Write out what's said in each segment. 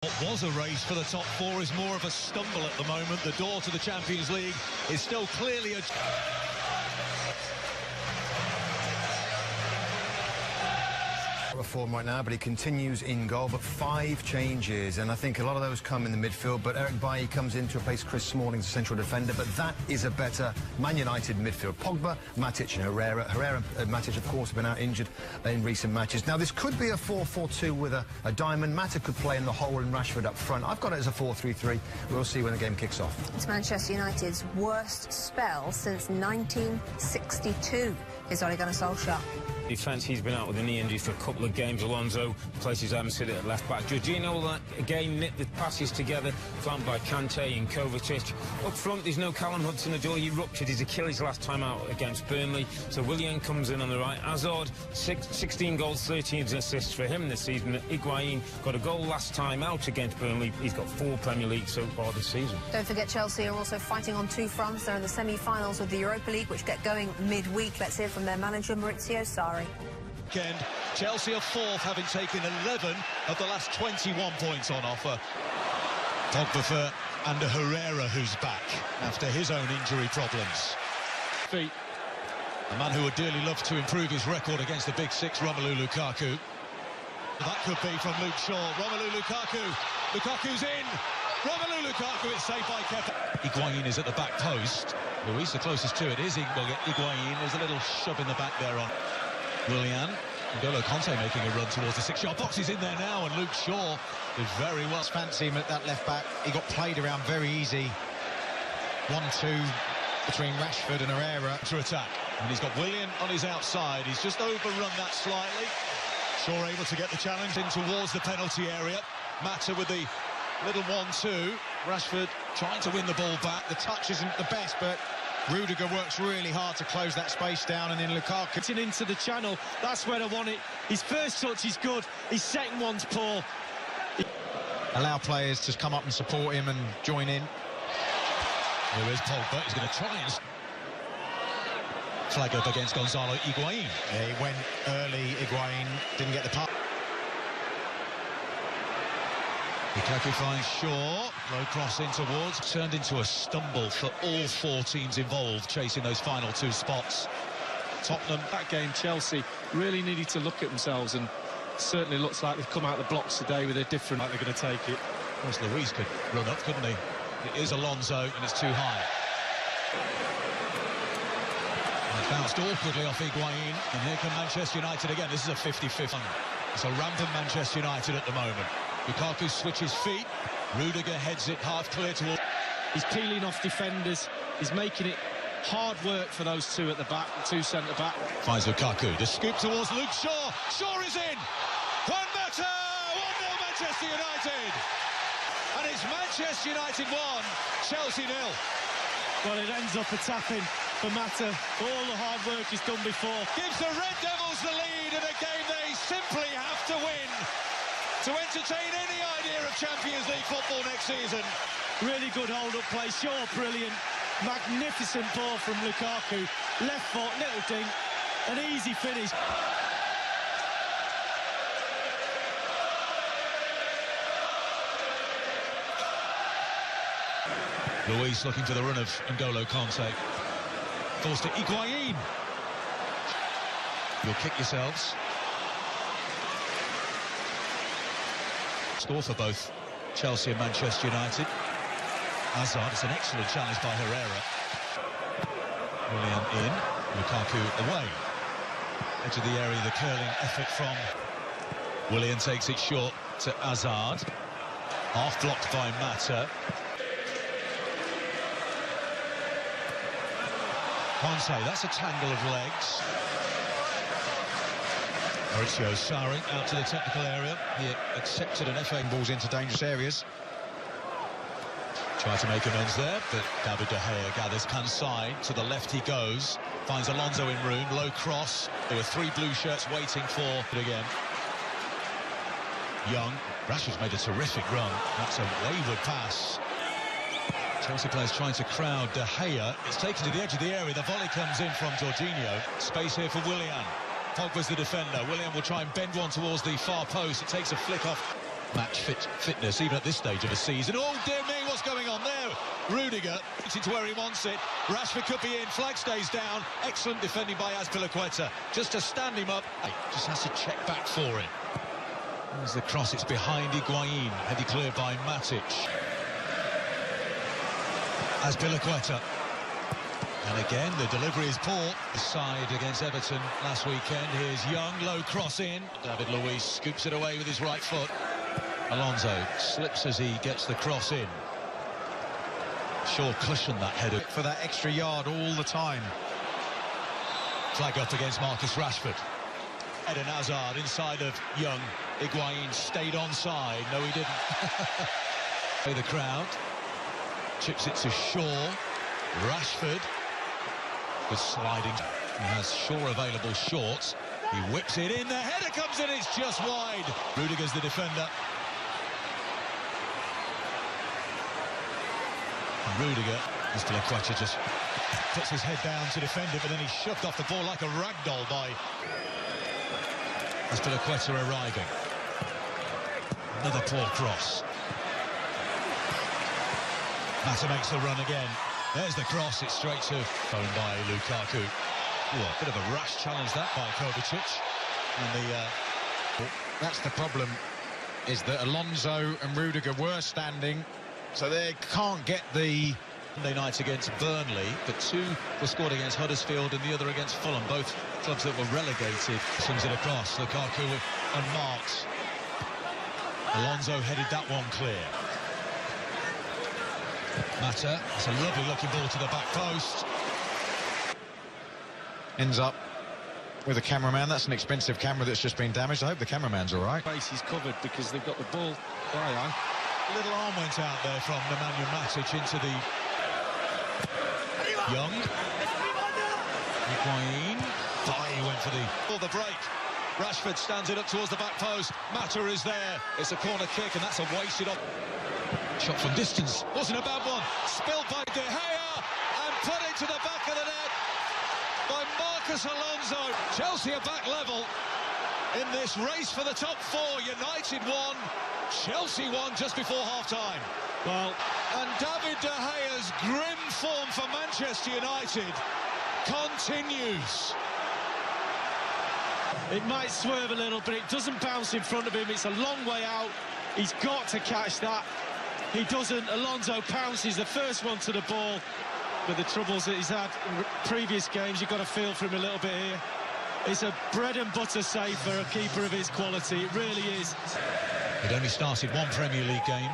What was a race for the top four is more of a stumble at the moment. The door to the Champions League is still clearly a... form right now, but he continues in goal, but 5 changes, and I think a lot of those come in the midfield, but Eric Bailly comes in to replace Chris Smalling as a central defender, but that is a better Man United midfield. Pogba, Matic and Herrera. Herrera and Matic, of course, have been out injured in recent matches. Now, this could be a 4-4-2 with a diamond. Matic could play in the hole and Rashford up front. I've got it as a 4-3-3. We'll see when the game kicks off. It's Manchester United's worst spell since 1962, is Ole Gunnar Solskjaer. Defence, he's been out with a knee injury for a couple of games. Alonso places Amsterdam at left back. Jorginho again knit the passes together, flanked by Kante and Kovacic. Up front, there's no Callum Hudson-Odoi. He ruptured his Achilles last time out against Burnley. So Willian comes in on the right. Hazard, 16 goals, 13 assists for him this season. Higuain got a goal last time out against Burnley. He's got 4 Premier League so far this season. Don't forget, Chelsea are also fighting on 2 fronts. They're in the semi-finals of the Europa League, which get going midweek. Let's hear from their manager, Maurizio Sarri. Chelsea are 4th, having taken 11 of the last 21 points on offer. Pogba and Herrera, who's back after his own injury problems. Feet. A man who would dearly love to improve his record against the Big Six, Romelu Lukaku. That could be from Luke Shaw. Romelu Lukaku. Lukaku's in. Romelu Lukaku, it's saved by Kepa. Higuain is at the back post. Luis, the closest to it is Higuain. There's a little shove in the back there on Willian. N'Golo Kante making a run towards the 6-yard box. He's in there now, and Luke Shaw is very well. Fancy him at that left back. He got played around very easy. 1-2 between Rashford and Herrera. To attack. And he's got Willian on his outside. He's just overrun that slightly. Shaw able to get the challenge in towards the penalty area. Mata with the little 1-2. Rashford trying to win the ball back. The touch isn't the best, but Rudiger works really hard to close that space down, and then Lukaku Getting into the channel, that's where I want it. His first touch is good, his second one's poor. Allow players to come up and support him and join in. Here is Pogba, he's going to try and flag up against Gonzalo Higuain. Yeah, he went early, Higuain didn't get the pass. Lukaku finds Shaw, low cross in towards, turned into a stumble for all 4 teams involved, chasing those final 2 spots. Tottenham. That game, Chelsea really needed to look at themselves, and certainly looks like they've come out of the blocks today with a different... Like they're going to take it. Of course, Luis could run up, couldn't he? It is Alonso, and it's too high. And bounced awkwardly off Higuain, and here come Manchester United again. This is a 50-50. It's a rampant Manchester United at the moment. Lukaku switches feet. Rudiger heads it half clear towards... He's peeling off defenders. He's making it hard work for those 2 at the back, the 2 centre-back. Finds Lukaku. The scoop towards Luke Shaw. Shaw is in. Juan Mata! 1-0 Manchester United. And it's Manchester United 1, Chelsea 0. Well, it ends up a tap-in for Mata. All the hard work he's done before. Gives the Red Devils the lead in a game they simply have to win to entertain any idea of Champions League football next season. Really good hold-up play. Shaw, brilliant. Magnificent ball from Lukaku. Left foot, little dink. An easy finish. Luis looking for the run of N'Golo Kante. Falls to Higuain. You'll kick yourselves. Score for both Chelsea and Manchester United. Hazard, it's an excellent challenge by Herrera. Willian in, Lukaku away. Edge of the area, the curling effort from Willian takes it short to Hazard. Half blocked by Mata. Kante, that's a tangle of legs. Maurizio Sarri out to the technical area. He accepted an FA balls into dangerous areas. Tried to make amends there, but David De Gea gathers Kansai. To the left he goes. Finds Alonso in room. Low cross. There were 3 blue shirts waiting for it again. Young. Rashford's made a terrific run. That's a wayward pass. Chelsea players trying to crowd De Gea. It's taken to the edge of the area. The volley comes in from Jorginho. Space here for Willian. Pogba's the defender. Willian will try and bend one towards the far post. It takes a flick off match fitness, even at this stage of the season. Oh, dear me, what's going on there? Rudiger, into where he wants it. Rashford could be in, flag stays down. Excellent defending by Azpilicueta. Just to stand him up. Just has to check back for it. There's the cross, it's behind Higuain. Heavy clear by Matic. Azpilicueta. And again, the delivery is poor. The side against Everton last weekend. Here's Young, low cross in. David Luiz scoops it away with his right foot. Alonso slips as he gets the cross in. Shaw cushioned that header. For that extra yard all the time. Flag up against Marcus Rashford. Eden Hazard inside of Young. Higuain stayed onside. No, he didn't. The crowd. Chips it to Shaw. Rashford. Good sliding. He has Shaw available short. He whips it in. The header comes in. It's just wide. Rudiger's the defender. And Rudiger, Azpilicueta just puts his head down to defend it, but then he's shoved off the ball like a ragdoll by Azpilicueta arriving. Another poor cross. Mata makes the run again. There's the cross, it's straight to phone by Lukaku. Ooh, a bit of a rash challenge that by Kovacic. And that's the problem, is that Alonso and Rudiger were standing, so they can't get the... Monday night against Burnley, but two were scored against Huddersfield and the other against Fulham, both clubs that were relegated. Swings it across, Lukaku unmarked. Alonso headed that one clear. Mata, it's a lovely looking ball to the back post. Ends up with a cameraman. That's an expensive camera that's just been damaged. I hope the cameraman's all right. Face is covered because they've got the ball. A little arm went out there from Nemanja Matic into the... Young. Higuain. Bailly went for the break. Rashford stands it up towards the back post. Mata is there. It's a corner kick, and that's a wasted up. Shot from distance. Wasn't a bad one. Spilled by De Gea and put into the back of the net by Marcus Alonso. Chelsea are back level in this race for the top four. United won. Chelsea won just before half-time. Well, and David De Gea's grim form for Manchester United continues. It might swerve a little, but it doesn't bounce in front of him. It's a long way out. He's got to catch that. He doesn't. Alonso pounces the first one to the ball. With the troubles that he's had in previous games, you've got to feel for him a little bit here. It's a bread and butter save for a keeper of his quality. It really is. He'd only started one Premier League game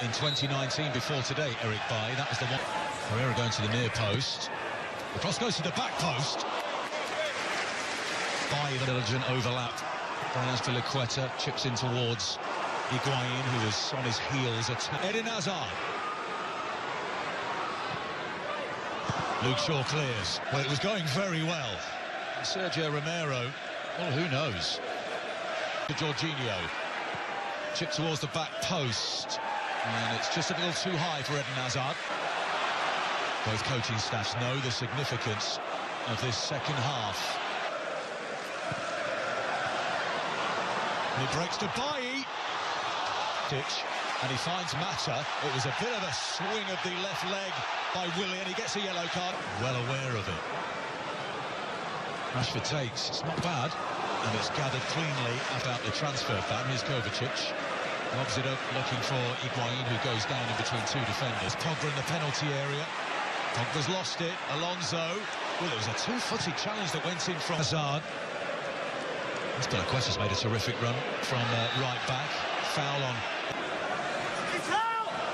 in 2019 before today, Eric Bailly. That was the one. Herrera going to the near post. The cross goes to the back post. Bailly, the diligent overlap. Azpilicueta chips in towards Higuain, who was on his heels. Eden Hazard. Luke Shaw clears. Well, it was going very well. Sergio Romero, well, who knows? To Jorginho. Chip towards the back post. And it's just a little too high for Eden Hazard. Both coaching staffs know the significance of this second half. And it breaks to Bailly. And he finds Mata. It was a bit of a swing of the left leg by Willie, and he gets a yellow card. Well aware of it. Rashford takes. It's not bad. And it's gathered cleanly about the transfer ban. Here's Kovacic. Lobs it up, looking for Higuain, who goes down in between two defenders. Pogba in the penalty area. Pogba's lost it. Alonso. Well, it was a two-footed challenge that went in from Hazard. Azpilicueta's made a terrific run from right back. Foul on.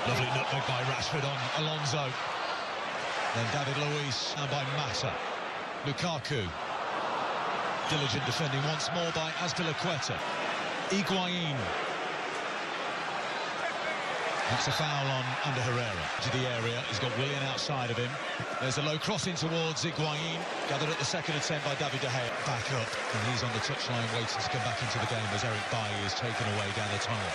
Lovely nutmeg by Rashford on Alonso. Then David Luiz and by Mata. Lukaku. Diligent defending once more by Azpilicueta. Higuain. That's a foul on under Herrera. To the area, he's got Willian outside of him. There's a low cross in towards Higuain. Gathered at the second attempt by David De Gea. Back up, and he's on the touchline waiting to come back into the game as Eric Bailly is taken away down the tunnel.